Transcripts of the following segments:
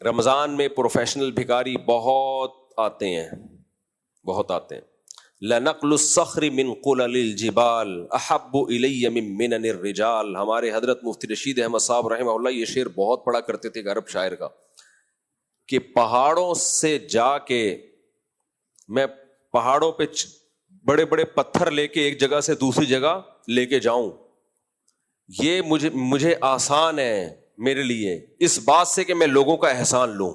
رمضان میں پروفیشنل بھکاری بہت آتے ہیں، بہت آتے ہیں. لَنَقْلُ الصَّخْرِ مِنْ قُلَلِ الْجِبَالِ أَحَبُّ إِلَيَّ مِنْ مِنَنِ الرِّجَالِ. ہمارے حضرت مفتی رشید احمد صاحب رحمہ اللہ یہ شعر بہت پڑھا کرتے تھے عرب شاعر کا، کہ پہاڑوں سے جا کے میں پہاڑوں پہ بڑے بڑے پتھر لے کے ایک جگہ سے دوسری جگہ لے کے جاؤں، یہ مجھے آسان ہے میرے لیے اس بات سے کہ میں لوگوں کا احسان لوں.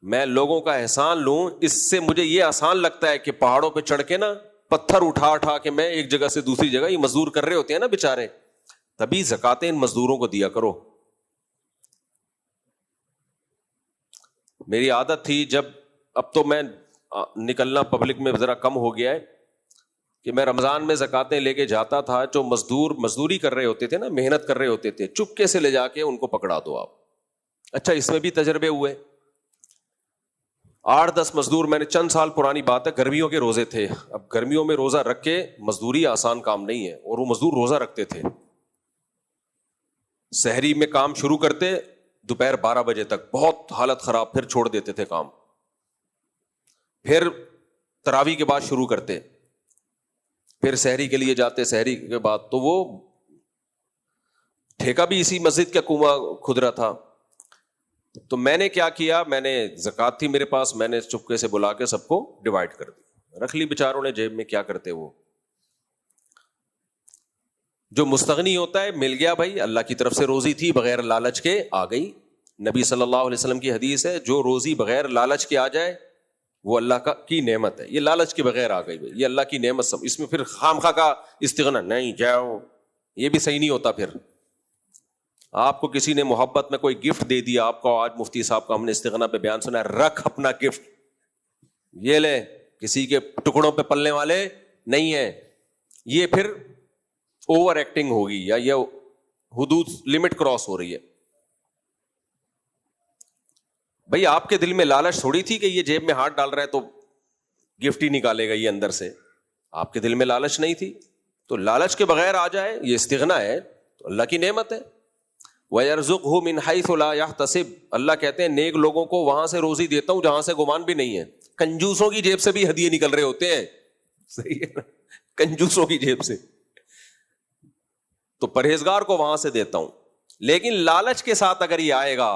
میں لوگوں کا احسان لوں، اس سے مجھے یہ آسان لگتا ہے کہ پہاڑوں پہ چڑھ کے نا پتھر اٹھا کے میں ایک جگہ سے دوسری جگہ، یہ مزدور کر رہے ہوتے ہیں نا بےچارے، تبھی زکاتیں ان مزدوروں کو دیا کرو. میری عادت تھی جب، اب تو میں نکلنا پبلک میں ذرا کم ہو گیا ہے، کہ میں رمضان میں زکاتیں لے کے جاتا تھا. جو مزدوری کر رہے ہوتے تھے نا، محنت کر رہے ہوتے تھے، چپکے سے لے جا کے ان کو پکڑا دو آپ. اچھا اس میں بھی تجربے ہوئے. 8-10 مزدور، میں نے چند سال پرانی بات ہے، گرمیوں کے روزے تھے. اب گرمیوں میں روزہ رکھ کے مزدوری آسان کام نہیں ہے، اور وہ مزدور روزہ رکھتے تھے. سحری میں کام شروع کرتے دوپہر 12 بجے تک، بہت حالت خراب، پھر چھوڑ دیتے تھے کام. پھر تراویح کے بعد شروع کرتے، پھر سحری کے لیے جاتے، سحری کے بعد. تو وہ ٹھیکہ بھی اسی مسجد کا کنواں کھدرا تھا. تو میں نے کیا کیا، میں نے زکات تھی میرے پاس، میں نے چپکے سے بلا کے سب کو ڈیوائڈ کر دی، رکھ لی بیچاروں نے جیب میں. کیا کرتے وہ جو مستغنی ہوتا ہے، مل گیا بھائی، اللہ کی طرف سے روزی تھی، بغیر لالچ کے آ گئی. نبی صلی اللہ علیہ وسلم کی حدیث ہے، جو روزی بغیر لالچ کے آ جائے وہ اللہ کی نعمت ہے. یہ لالچ کے بغیر آ گئی، یہ اللہ کی نعمت. سب اس میں پھر خامخواہ کا استغنا نہیں جاؤ، یہ بھی صحیح نہیں ہوتا. پھر آپ کو کسی نے محبت میں کوئی گفٹ دے دیا، آپ کو آج مفتی صاحب کا ہم نے استغنا پہ بیان سنا ہے، رکھ اپنا گفٹ، یہ لے، کسی کے ٹکڑوں پہ پلنے والے نہیں ہیں. یہ پھر اوور ایکٹنگ ہوگی، یا یہ حدود لمٹ کراس ہو رہی ہے. بھئی آپ کے دل میں لالچ تھوڑی تھی کہ یہ جیب میں ہاتھ ڈال رہا ہے تو گفٹ ہی نکالے گا یہ اندر سے. آپ کے دل میں لالچ نہیں تھی. تو لالچ کے بغیر آ جائے، یہ استغنا ہے، تو اللہ کی نعمت ہے. وَيَرْزُقْهُ مِنْ حَيْثُ لَا يَحْتَسِبْ. اللہ کہتے ہیں نیک لوگوں کو وہاں سے روزی دیتا ہوں جہاں سے گمان بھی نہیں ہے. کنجوسوں کی جیب سے بھی ہدیے نکل رہے ہوتے ہیں، صحیح ہے نا، کنجوسوں کی جیب سے. تو پرہیزگار کو وہاں سے دیتا ہوں. لیکن لالچ کے ساتھ اگر یہ آئے گا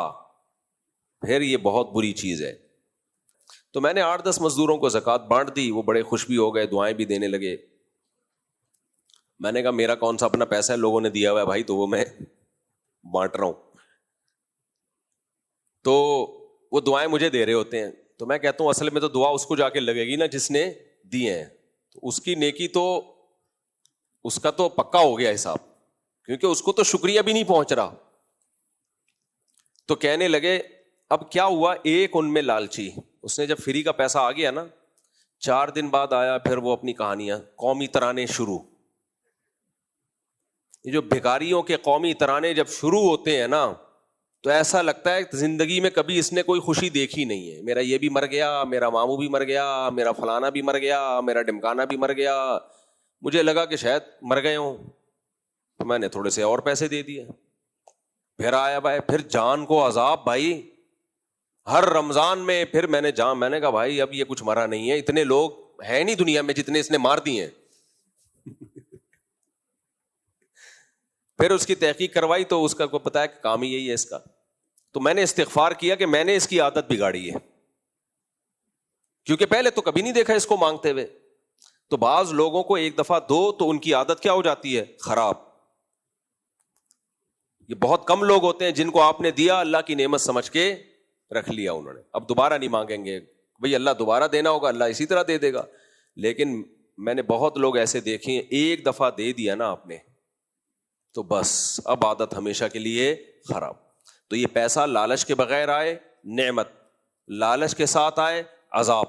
پھر یہ بہت بری چیز ہے. تو میں نے 8-10 مزدوروں کو زکوٰۃ بانٹ دی، وہ بڑے خوش بھی ہو گئے، دعائیں بھی دینے لگے. میں نے کہا میرا کون سا اپنا پیسہ ہے، لوگوں نے دیا ہوا ہے بھائی، تو وہ میں بانٹ رہا ہوں. تو وہ دعائیں مجھے دے رہے ہوتے ہیں. تو میں کہتا ہوں اصل میں تو دعا اس کو جا کے لگے گی نا جس نے دیے ہیں، تو اس کی نیکی تو اس کا تو پکا ہو گیا حساب، کیونکہ اس کو تو شکریہ بھی نہیں پہنچ رہا. تو کہنے لگے، اب کیا ہوا، ایک ان میں لالچی، اس نے جب فری کا پیسہ آ گیا نا، 4 دن بعد آیا، پھر وہ اپنی کہانیاں، قومی ترانے شروع. یہ جو بھکاریوں کے قومی ترانے جب شروع ہوتے ہیں نا، تو ایسا لگتا ہے زندگی میں کبھی اس نے کوئی خوشی دیکھی نہیں ہے. میرا یہ بھی مر گیا، میرا ماموں بھی مر گیا، میرا فلانا بھی مر گیا، میرا ڈمکانا بھی مر گیا. مجھے لگا کہ شاید مر گئے ہوں، تو میں نے تھوڑے سے اور پیسے دے دیے. پھر آیا بھائی، پھر جان کو عذاب بھائی، ہر رمضان میں. پھر میں نے کہا بھائی اب یہ کچھ مرا نہیں ہے، اتنے لوگ ہیں نہیں دنیا میں جتنے اس نے مار دیے ہیں. پھر اس کی تحقیق کروائی تو اس کا کو پتا ہے کہ کام ہی یہی ہے اس کا. تو میں نے استغفار کیا کہ میں نے اس کی عادت بگاڑی ہے، کیونکہ پہلے تو کبھی نہیں دیکھا اس کو مانگتے ہوئے. تو بعض لوگوں کو ایک دفعہ دو تو ان کی عادت کیا ہو جاتی ہے، خراب. یہ بہت کم لوگ ہوتے ہیں جن کو آپ نے دیا، اللہ کی نعمت سمجھ کے رکھ لیا انہوں نے، اب دوبارہ نہیں مانگیں گے. بھئی اللہ دوبارہ دینا ہوگا، اللہ اسی طرح دے دے گا. لیکن میں نے بہت لوگ ایسے دیکھے ہیں، ایک دفعہ دے دیا نا آپ نے تو بس اب عادت ہمیشہ کے لیے خراب. تو یہ پیسہ لالچ کے بغیر آئے نعمت، لالچ کے ساتھ آئے عذاب.